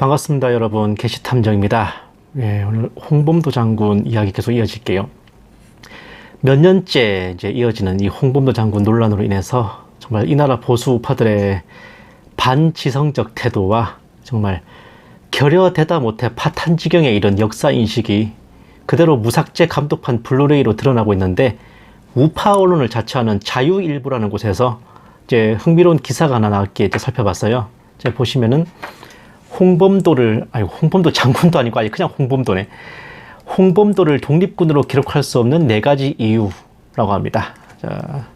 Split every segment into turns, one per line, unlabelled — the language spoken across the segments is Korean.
반갑습니다, 여러분. 게시탐정입니다. 오늘 홍범도 장군 이야기 계속 이어질게요. 몇 년째 이제 이어지는 이 홍범도 장군 논란으로 인해서 정말 이 나라 보수 우파들의 반지성적 태도와 정말 결여되다 못해 파탄지경에 이른 역사 인식이 그대로 무삭제 감독판 블루레이로 드러나고 있는데, 우파 언론을 자처하는 자유일보라는 곳에서 이제 흥미로운 기사가 하나 나왔기에 살펴봤어요. 제가 보시면은 홍범도 장군도 아니고 그냥 홍범도네. 홍범도를 독립군으로 기록할 수 없는 4가지 이유라고 합니다. 자,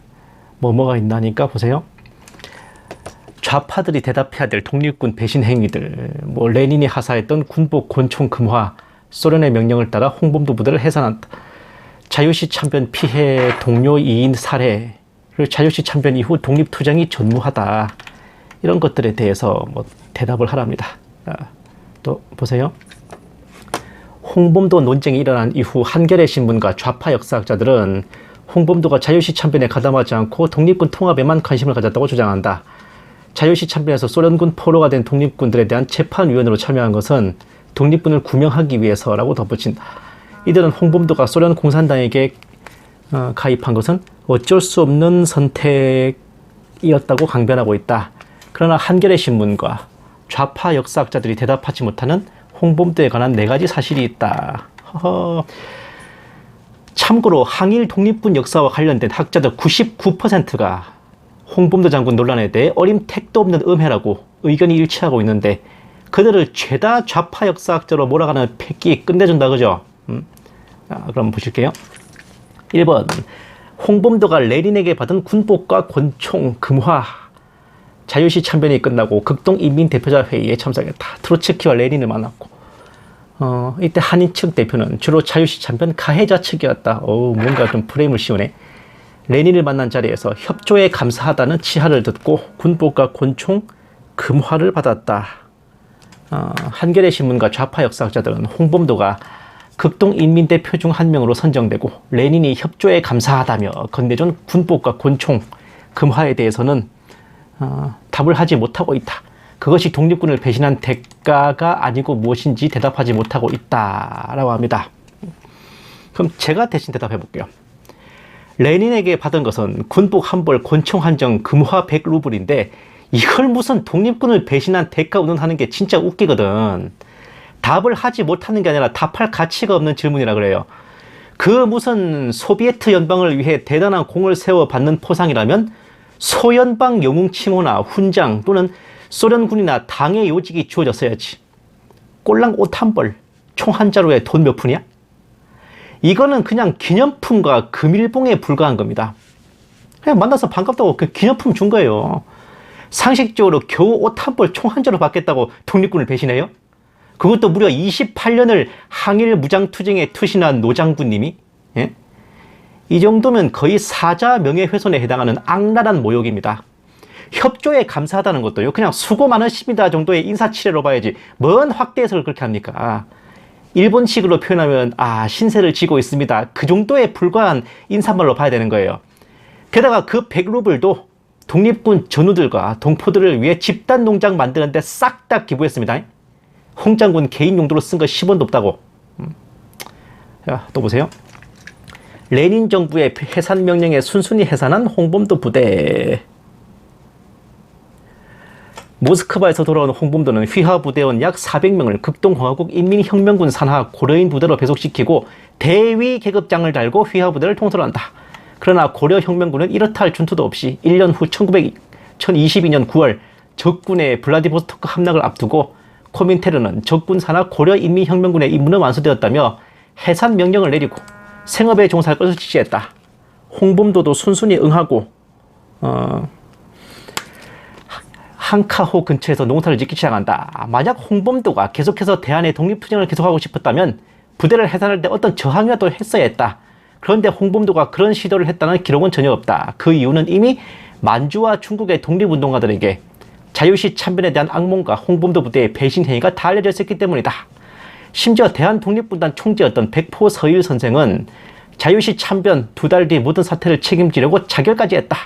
뭐가 있나니까 보세요. 좌파들이 대답해야 될 독립군 배신 행위들, 레닌이 하사했던 군복 권총 금화, 소련의 명령을 따라 홍범도 부대를 해산한다, 자유시 참변 피해 동료 2인 살해, 그리고 자유시 참변 이후 독립투쟁이 전무하다, 이런 것들에 대해서 대답을 하랍니다. 또 보세요. 홍범도 논쟁이 일어난 이후 한겨레 신문과 좌파 역사학자들은 홍범도가 자유시 참변에 가담하지 않고 독립군 통합에만 관심을 가졌다고 주장한다. 자유시 참변에서 소련군 포로가 된 독립군들에 대한 재판위원으로 참여한 것은 독립군을 구명하기 위해서라고 덧붙인다. 이들은 홍범도가 소련 공산당에게 가입한 것은 어쩔 수 없는 선택이었다고 강변하고 있다. 그러나 한겨레 신문과 좌파 역사학자들이 대답하지 못하는 홍범도에 관한 4가지 사실이 있다. 참고로 항일 독립군 역사와 관련된 학자들 99%가 홍범도 장군 논란에 대해 어림 택도 없는 음해라고 의견이 일치하고 있는데, 그들을 죄다 좌파 역사학자로 몰아가는 패기 끝내준다, 그죠? 그럼 보실게요. 1번, 홍범도가 레닌에게 받은 군복과 권총 금화, 자유시 참변이 끝나고 극동인민대표자 회의에 참석했다. 트로츠키와 레닌을 만났고, 이때 한인 측 대표는 주로 자유시 참변 가해자 측이었다. 뭔가 좀 프레임을 씌우네. 레닌을 만난 자리에서 협조에 감사하다는 치하를 듣고 군복과 권총 금화를 받았다. 한겨레 신문과 좌파 역사학자들은 홍범도가 극동인민대표 중 한 명으로 선정되고 레닌이 협조에 감사하다며 건네준 군복과 권총 금화에 대해서는 답을 하지 못하고 있다. 그것이 독립군을 배신한 대가가 아니고 무엇인지 대답하지 못하고 있다라고 합니다. 그럼 제가 대신 대답해 볼게요. 레닌에게 받은 것은 군복 한 벌, 권총 한 정, 금화 100루블인데 이걸 무슨 독립군을 배신한 대가 운운하는 게 진짜 웃기거든. 답을 하지 못하는 게 아니라 답할 가치가 없는 질문이라 그래요. 그 무슨 소비에트 연방을 위해 대단한 공을 세워 받는 포상이라면 소연방 영웅 칭호나 훈장 또는 소련군이나 당의 요직이 주어졌어야지. 꼴랑 옷 한 벌, 총 한 자루에 돈 몇 푼이야? 이거는 그냥 기념품과 금일봉에 불과한 겁니다. 그냥 만나서 반갑다고 그 기념품 준 거예요. 상식적으로 겨우 옷 한 벌, 총 한 자루 받겠다고 독립군을 배신해요? 그것도 무려 28년을 항일 무장투쟁에 투신한 노장군님이? 예? 이 정도면 거의 사자 명예훼손에 해당하는 악랄한 모욕입니다. 협조에 감사하다는 것도요, 그냥 수고 많으십니다 정도의 인사치레로 봐야지 뭔 확대해석을 그렇게 합니까? 일본식으로 표현하면 신세를 지고 있습니다, 그 정도에 불과한 인사말로 봐야 되는 거예요. 게다가 그 100루블도 독립군 전우들과 동포들을 위해 집단 농장 만드는데 싹 다 기부했습니다. 홍 장군 개인 용도로 쓴 거 10원도 없다고. 자, 또 보세요. 레닌 정부의 해산 명령에 순순히 해산한 홍범도 부대. 모스크바에서 돌아온 홍범도는 휘하 부대원 약 400명을 극동공화국 인민혁명군 산하 고려인 부대로 배속시키고 대위 계급장을 달고 휘하 부대를 통솔한다. 그러나 고려혁명군은 이렇다 할 준투도 없이 1년 후 1022년 9월 적군의 블라디보스토크 함락을 앞두고 코민테르는 적군 산하 고려인민혁명군의 임무는 완수되었다며 해산 명령을 내리고 생업에 종사할 것을 지시했다. 홍범도도 순순히 응하고 한카호 근처에서 농사를 짓기 시작한다. 만약 홍범도가 계속해서 대한의 독립투쟁을 계속하고 싶었다면 부대를 해산할 때 어떤 저항이라도 했어야 했다. 그런데 홍범도가 그런 시도를 했다는 기록은 전혀 없다. 그 이유는 이미 만주와 중국의 독립운동가들에게 자유시 참변에 대한 악몽과 홍범도 부대의 배신 행위가 다 알려져 있었기 때문이다. 심지어 대한독립군단 총재였던 백포 서일 선생은 자유시 참변 2달 뒤 모든 사태를 책임지려고 자결까지 했다.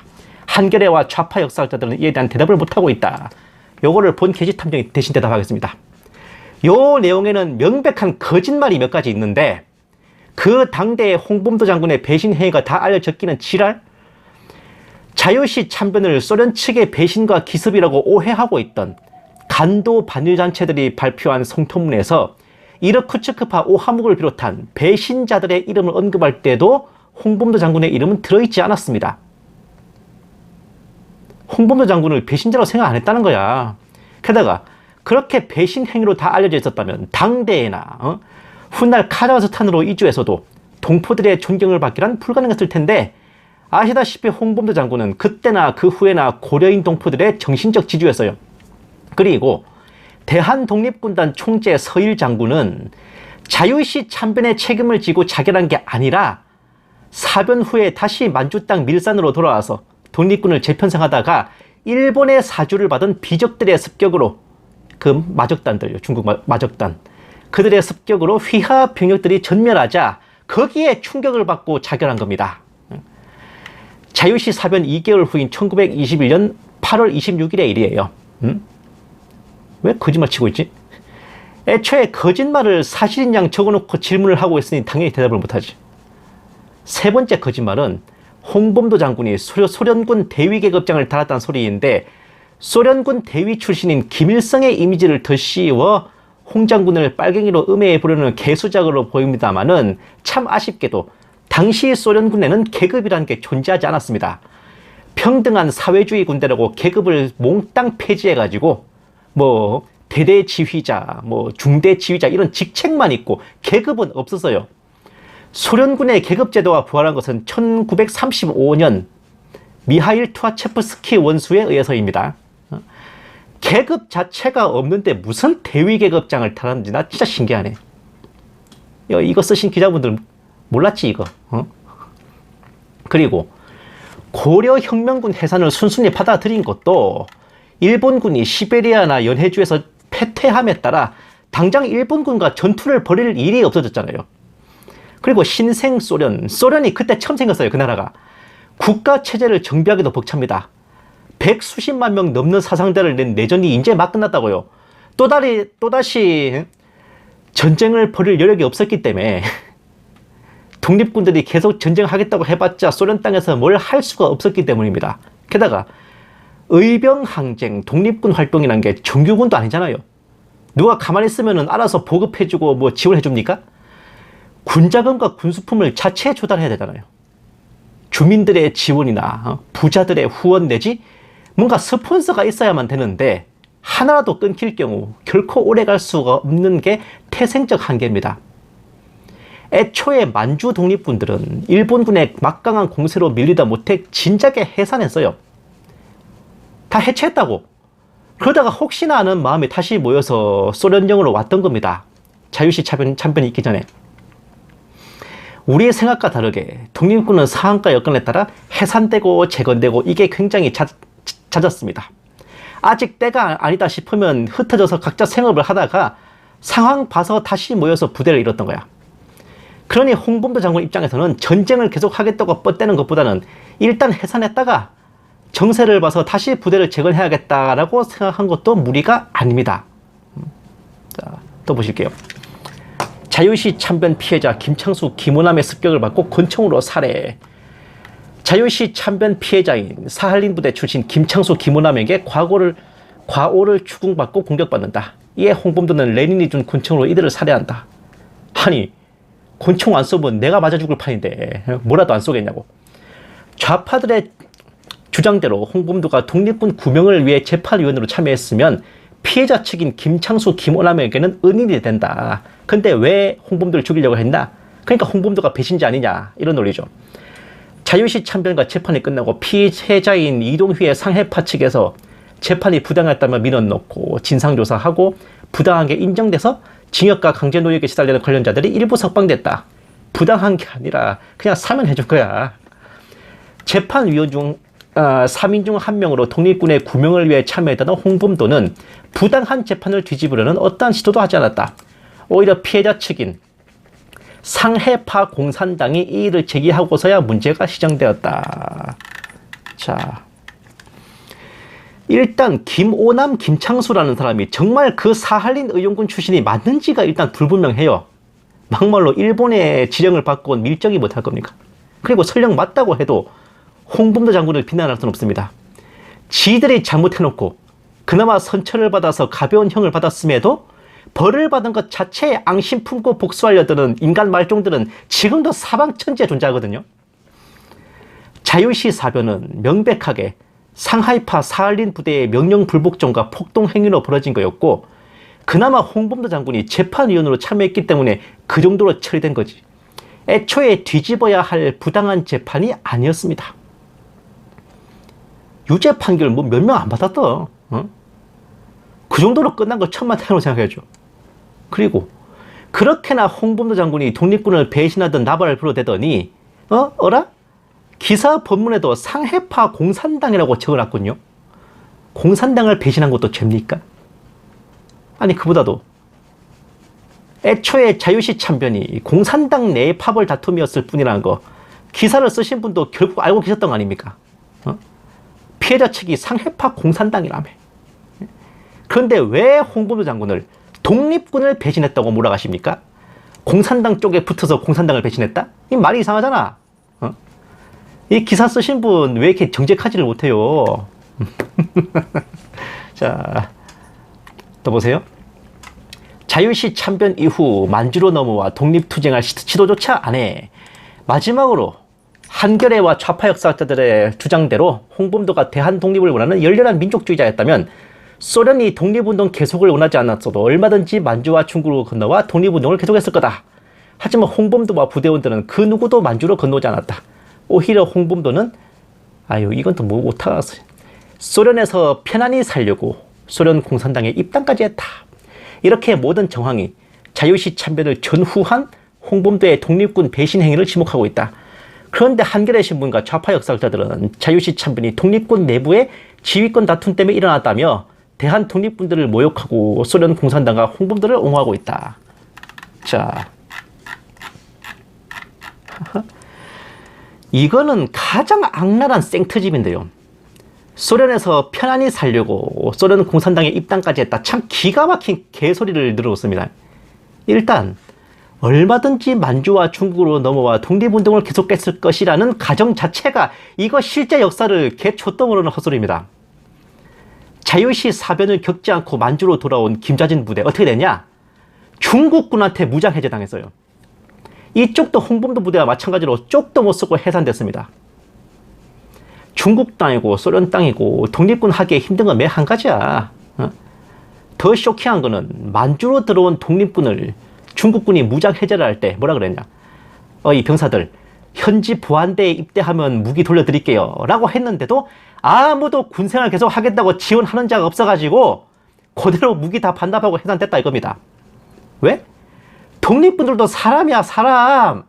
한겨레와 좌파 역사학자들은 이에 대한 대답을 못하고 있다. 요거를 본 게시탐정이 대신 대답하겠습니다. 요 내용에는 명백한 거짓말이 몇 가지 있는데 그 당대의 홍범도 장군의 배신 행위가 다 알려졌기는 지랄. 자유시 참변을 소련 측의 배신과 기습이라고 오해하고 있던 간도 반일단체들이 발표한 성토문에서 이르쿠츠크파 오하묵을 비롯한 배신자들의 이름을 언급할 때도 홍범도 장군의 이름은 들어있지 않았습니다. 홍범도 장군을 배신자로 생각 안 했다는 거야. 게다가 그렇게 배신 행위로 다 알려져 있었다면 당대에나 훗날 카자흐스탄으로 이주해서도 동포들의 존경을 받기란 불가능했을 텐데 아시다시피 홍범도 장군은 그때나 그 후에나 고려인 동포들의 정신적 지주였어요. 그리고 대한독립군단 총재 서일 장군은 자유시 참변의 책임을 지고 자결한 게 아니라 사변 후에 다시 만주 땅 밀산으로 돌아와서 독립군을 재편성하다가 일본의 사주를 받은 비적들의 습격으로 그 마적단들요, 중국 마적단, 그들의 습격으로 휘하 병력들이 전멸하자 거기에 충격을 받고 자결한 겁니다. 자유시 사변 2개월 후인 1921년 8월 26일의 일이에요. 왜 거짓말 치고 있지? 애초에 거짓말을 사실인 양 적어놓고 질문을 하고 있으니 당연히 대답을 못하지. 세 번째 거짓말은 홍범도 장군이 소련군 대위계급장을 달았다는 소리인데 소련군 대위 출신인 김일성의 이미지를 더 씌워 홍 장군을 빨갱이로 음해해 보려는 개수작으로 보입니다만은 참 아쉽게도 당시 소련군에는 계급이라는 게 존재하지 않았습니다. 평등한 사회주의 군대라고 계급을 몽땅 폐지해가지고 뭐 대대지휘자, 뭐 중대지휘자 이런 직책만 있고 계급은 없었어요. 소련군의 계급제도가 부활한 것은 1935년 미하일 투아체프스키 원수에 의해서입니다. 계급 자체가 없는데 무슨 대위계급장을 달았는지 나 진짜 신기하네. 이거 쓰신 기자분들 몰랐지 이거. 그리고 고려혁명군 해산을 순순히 받아들인 것도 일본군이 시베리아나 연해주에서 패퇴함에 따라 당장 일본군과 전투를 벌일 일이 없어졌잖아요. 그리고 신생 소련이 그때 처음 생겼어요. 그 나라가. 국가체제를 정비하기도 벅찹니다. 100수십만 명 넘는 사상자를 낸 내전이 이제 막 끝났다고요. 또다시 전쟁을 벌일 여력이 없었기 때문에 독립군들이 계속 전쟁하겠다고 해봤자 소련 땅에서 뭘 할 수가 없었기 때문입니다. 게다가 의병항쟁, 독립군 활동이란 게 정규군도 아니잖아요. 누가 가만히 있으면 알아서 보급해주고 뭐 지원해줍니까? 군자금과 군수품을 자체 조달해야 되잖아요. 주민들의 지원이나 부자들의 후원 내지 뭔가 스폰서가 있어야만 되는데 하나라도 끊길 경우 결코 오래갈 수가 없는 게 태생적 한계입니다. 애초에 만주 독립군들은 일본군의 막강한 공세로 밀리다 못해 진작에 해산했어요. 다 해체했다고. 그러다가 혹시나 하는 마음에 다시 모여서 소련령으로 왔던 겁니다. 자유시 참변이 있기 전에. 우리의 생각과 다르게 독립군은 상황과 여건에 따라 해산되고 재건되고 이게 굉장히 잦았습니다. 아직 때가 아니다 싶으면 흩어져서 각자 생업을 하다가 상황 봐서 다시 모여서 부대를 이뤘던 거야. 그러니 홍범도 장군 입장에서는 전쟁을 계속하겠다고 뻗대는 것보다는 일단 해산했다가 정세를 봐서 다시 부대를 재건해야겠다라고 생각한 것도 무리가 아닙니다. 자, 또 보실게요. 자유시 참변 피해자 김창수, 김호남의 습격을 받고 권총으로 살해. 자유시 참변 피해자인 사할린 부대 출신 김창수, 김호남에게 과오를 추궁받고 공격받는다. 이에 홍범도는 레닌이 준 권총으로 이들을 살해한다. 아니, 권총 안 쏘면 내가 맞아 죽을 판인데 뭐라도 안 쏘겠냐고. 좌파들의 주장대로 홍범도가 독립군 구명을 위해 재판위원으로 참여했으면 피해자 측인 김창수, 김호남에게는 은인이 된다. 근데 왜 홍범도를 죽이려고 했나? 그러니까 홍범도가 배신자 아니냐, 이런 논리죠. 자유시 참변과 재판이 끝나고 피해자인 이동휘의 상해파 측에서 재판이 부당했다며 민원 넣고 진상조사하고 부당한 게 인정돼서 징역과 강제노역에 시달리는 관련자들이 일부 석방됐다. 부당한 게 아니라 그냥 사면해준 거야. 재판위원 중 3인 중 1명으로 독립군의 구명을 위해 참여했던 홍범도는 부당한 재판을 뒤집으려는 어떠한 시도도 하지 않았다. 오히려 피해자 측인 상해파 공산당이 이 일을 제기하고서야 문제가 시정되었다. 자, 일단 김오남, 김창수라는 사람이 정말 그 사할린 의용군 출신이 맞는지가 일단 불분명해요. 막말로 일본의 지령을 받고 온 밀정이 못할 겁니까? 그리고 설령 맞다고 해도 홍범도 장군을 비난할 수는 없습니다. 지들이 잘못해놓고 그나마 선처를 받아서 가벼운 형을 받았음에도 벌을 받은 것 자체에 앙심 품고 복수하려 드는 인간 말종들은 지금도 사방천지에 존재하거든요. 자유시 사변은 명백하게 상하이파 사할린 부대의 명령 불복종과 폭동 행위로 벌어진 거였고, 그나마 홍범도 장군이 재판위원으로 참여했기 때문에 그 정도로 처리된 거지. 애초에 뒤집어야 할 부당한 재판이 아니었습니다. 유죄 판결 뭐 몇 명 안 받았다. 어? 그 정도로 끝난 거 천만다행으로 생각해야죠. 그리고 그렇게나 홍범도 장군이 독립군을 배신하던 나발을 불어대더니 어라? 기사 본문에도 상해파 공산당이라고 적어놨군요. 공산당을 배신한 것도 죄입니까? 아니 그보다도 애초에 자유시 참변이 공산당 내의 파벌 다툼이었을 뿐이라는 거 기사를 쓰신 분도 결국 알고 계셨던 거 아닙니까? 피해자 측이 상해파 공산당이라며. 그런데 왜 홍범도 장군을 독립군을 배신했다고 몰아가십니까? 공산당 쪽에 붙어서 공산당을 배신했다? 이 말이 이상하잖아. 이 기사 쓰신 분 왜 이렇게 정직하지를 못해요? 자, 또 보세요. 자유시 참변 이후 만주로 넘어와 독립투쟁할 시도조차 안 해. 마지막으로 한겨레와 좌파 역사학자들의 주장대로 홍범도가 대한 독립을 원하는 열렬한 민족주의자였다면 소련이 독립운동 계속을 원하지 않았어도 얼마든지 만주와 중국으로 건너와 독립운동을 계속했을 거다. 하지만 홍범도와 부대원들은 그 누구도 만주로 건너지 않았다. 오히려 홍범도는 이건 또 뭐 못하겠어. 소련에서 편안히 살려고 소련 공산당에 입당까지 했다. 이렇게 모든 정황이 자유시 참변을 전후한 홍범도의 독립군 배신 행위를 지목하고 있다. 그런데 한겨레 신문과 좌파 역사학자들은 자유시 참변이 독립군 내부의 지휘권 다툼 때문에 일어났다며 대한 독립군들을 모욕하고 소련 공산당과 홍범도를 옹호하고 있다. 자, 이거는 가장 악랄한 생트집인데요. 소련에서 편안히 살려고 소련 공산당에 입당까지 했다. 참 기가 막힌 개소리를 늘어놓습니다. 일단 얼마든지 만주와 중국으로 넘어와 독립운동을 계속했을 것이라는 가정 자체가 이거 실제 역사를 개초도 모르는 헛소리입니다. 자유시 사변을 겪지 않고 만주로 돌아온 김자진 부대 어떻게 됐냐? 중국군한테 무장 해제당했어요. 이쪽도 홍범도 부대와 마찬가지로 쪽도 못 쓰고 해산됐습니다. 중국 땅이고 소련 땅이고 독립군 하기에 힘든 건 매 한 가지야. 더 쇼킹한 거는 만주로 들어온 독립군을 중국군이 무장 해제를 할 때 뭐라 그랬냐? 이 병사들 현지 보안대에 입대하면 무기 돌려드릴게요 라고 했는데도 아무도 군생활 계속 하겠다고 지원하는 자가 없어가지고 그대로 무기 다 반납하고 해산됐다 이겁니다. 왜? 독립군들도 사람이야 사람.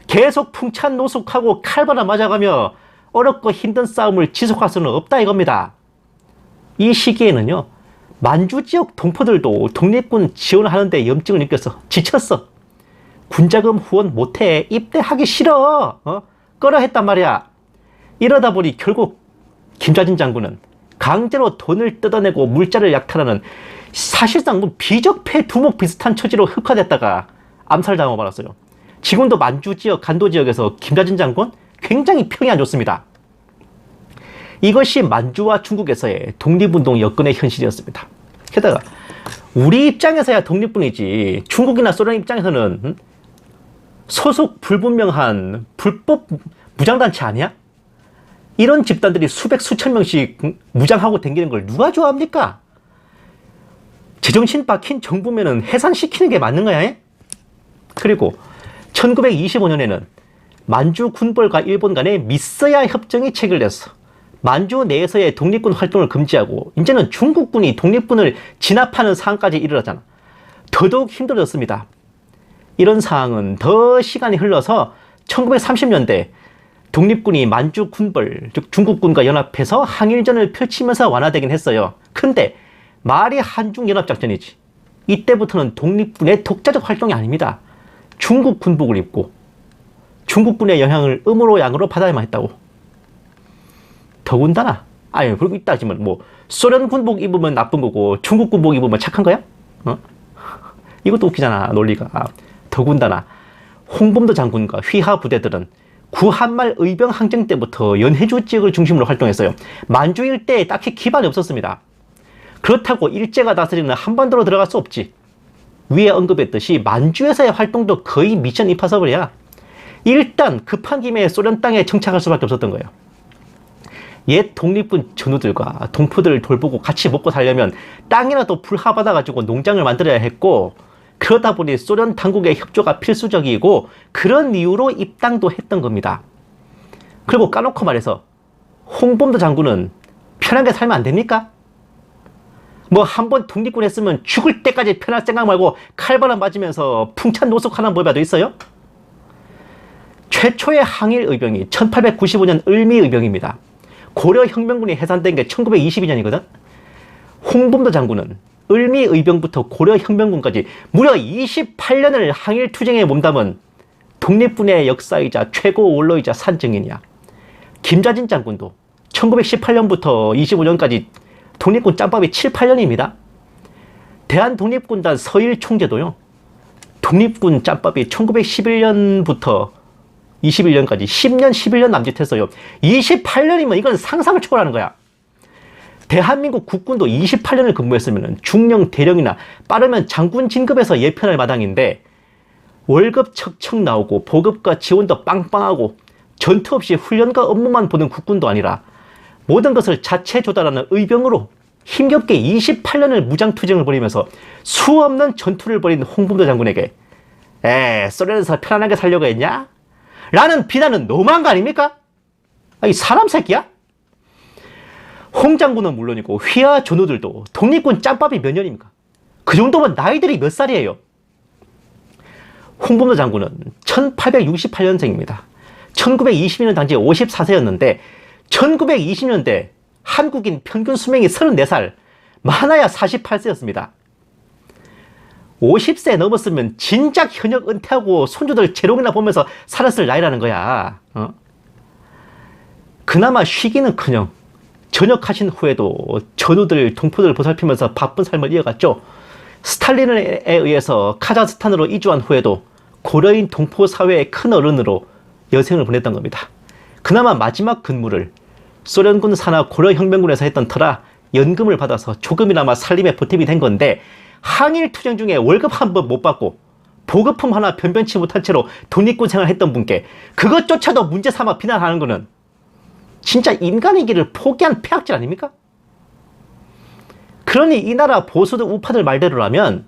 계속 풍찬 노숙하고 칼바람 맞아가며 어렵고 힘든 싸움을 지속할 수는 없다 이겁니다. 이 시기에는요 만주 지역 동포들도 독립군 지원하는데 염증을 느껴서 지쳤어. 군자금 후원 못해. 입대하기 싫어. 꺼려 했단 말이야. 이러다 보니 결국 김자진 장군은 강제로 돈을 뜯어내고 물자를 약탈하는 사실상 뭐 비적폐 두목 비슷한 처지로 흑화됐다가 암살당하고 말았어요. 지금도 만주 지역, 간도 지역에서 김자진 장군 굉장히 평이 안 좋습니다. 이것이 만주와 중국에서의 독립운동 여건의 현실이었습니다. 게다가 우리 입장에서야 독립군이지 중국이나 소련 입장에서는 소속 불분명한 불법 무장단체 아니야? 이런 집단들이 수백 수천 명씩 무장하고 다니는 걸 누가 좋아합니까? 제정신 박힌 정부면은 해산시키는 게 맞는 거야. 그리고 1925년에는 만주 군벌과 일본 간의 미스야 협정이 체결됐어. 만주 내에서의 독립군 활동을 금지하고 이제는 중국군이 독립군을 진압하는 상황까지 이르렀잖아. 더더욱 힘들어졌습니다. 이런 상황은 더 시간이 흘러서 1930년대 독립군이 만주 군벌, 즉 중국군과 연합해서 항일전을 펼치면서 완화되긴 했어요. 근데 말이 한중연합작전이지. 이때부터는 독립군의 독자적 활동이 아닙니다. 중국 군복을 입고 중국군의 영향을 음으로 양으로 받아야만 했다고. 더군다나 아니, 그리고 이따지만 뭐 소련 군복 입으면 나쁜 거고 중국 군복 입으면 착한 거야? 이것도 웃기잖아, 논리가. 더군다나 홍범도 장군과 휘하 부대들은 구한말 의병 항쟁 때부터 연해주 지역을 중심으로 활동했어요. 만주 일대에 딱히 기반이 없었습니다. 그렇다고 일제가 다스리는 한반도로 들어갈 수 없지. 위에 언급했듯이 만주에서의 활동도 거의 미션 임파서블이야. 일단 급한 김에 소련 땅에 정착할 수밖에 없었던 거예요. 옛 독립군 전우들과 동포들을 돌보고 같이 먹고 살려면 땅이라도 불화받아가지고 농장을 만들어야 했고, 그러다 보니 소련 당국의 협조가 필수적이고 그런 이유로 입당도 했던 겁니다. 그리고 까놓고 말해서 홍범도 장군은 편하게 살면 안 됩니까? 뭐 한번 독립군 했으면 죽을 때까지 편할 생각 말고 칼바람 맞으면서 풍찬 노숙하는 법이라도 있어요? 최초의 항일 의병이 1895년 을미 의병입니다. 고려 혁명군이 해산된 게 1922년이거든? 홍범도 장군은 을미 의병부터 고려 혁명군까지 무려 28년을 항일 투쟁에 몸담은 독립군의 역사이자 최고 원로이자 산증인이야. 김자진 장군도 1918년부터 25년까지 독립군 짬밥이 7, 8년입니다. 대한독립군단 서일 총재도요, 독립군 짬밥이 1911년부터 21년까지 10년, 11년 남짓했어요. 28년이면 이건 상상을 초월하는 거야. 대한민국 국군도 28년을 근무했으면 중령 대령이나 빠르면 장군 진급에서 예편할 마당인데, 월급 척척 나오고 보급과 지원도 빵빵하고 전투 없이 훈련과 업무만 보는 국군도 아니라 모든 것을 자체 조달하는 의병으로 힘겹게 28년을 무장투쟁을 벌이면서 수없는 전투를 벌인 홍범도 장군에게 소련에서 편안하게 살려고 했냐? 라는 비난은 너무한 거 아닙니까? 이 사람 새끼야? 홍 장군은 물론이고 휘하 전우들도 독립군 짬밥이 몇 년입니까? 그 정도면 나이들이 몇 살이에요? 홍범도 장군은 1868년생입니다. 1920년 당시 54세였는데 1920년대 한국인 평균 수명이 34살, 많아야 48세였습니다. 50세 넘었으면 진작 현역 은퇴하고 손주들 재롱이나 보면서 살았을 나이라는 거야. 그나마 쉬기는커녕 전역하신 후에도 전우들, 동포들 보살피면서 바쁜 삶을 이어갔죠. 스탈린에 의해서 카자흐스탄으로 이주한 후에도 고려인 동포 사회의 큰 어른으로 여생을 보냈던 겁니다. 그나마 마지막 근무를 소련군 산하 고려혁명군에서 했던 터라 연금을 받아서 조금이나마 살림에 보탬이 된 건데, 항일 투쟁 중에 월급 한 번 못 받고 보급품 하나 변변치 못한 채로 독립군 생활했던 분께 그것조차도 문제 삼아 비난하는 거는 진짜 인간이기를 포기한 폐악질 아닙니까? 그러니 이 나라 보수들 우파들 말대로라면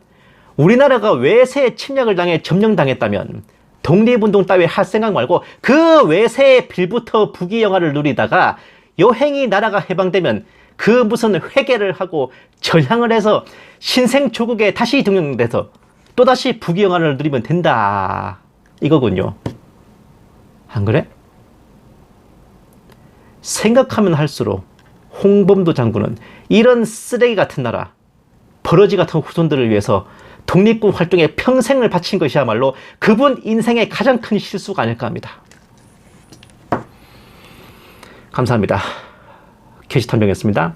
우리나라가 외세의 침략을 당해 점령당했다면 독립운동 따위 할 생각 말고 그 외세의 빌부터 부귀영화를 누리다가 여행이 나라가 해방되면 그 무슨 회개를 하고 전향을 해서 신생 조국에 다시 등용돼서 또다시 부귀영화를 누리면 된다, 이거군요. 안 그래? 생각하면 할수록 홍범도 장군은 이런 쓰레기 같은 나라, 버러지 같은 후손들을 위해서 독립군 활동에 평생을 바친 것이야말로 그분 인생의 가장 큰 실수가 아닐까 합니다. 감사합니다. 게시탐정이었습니다.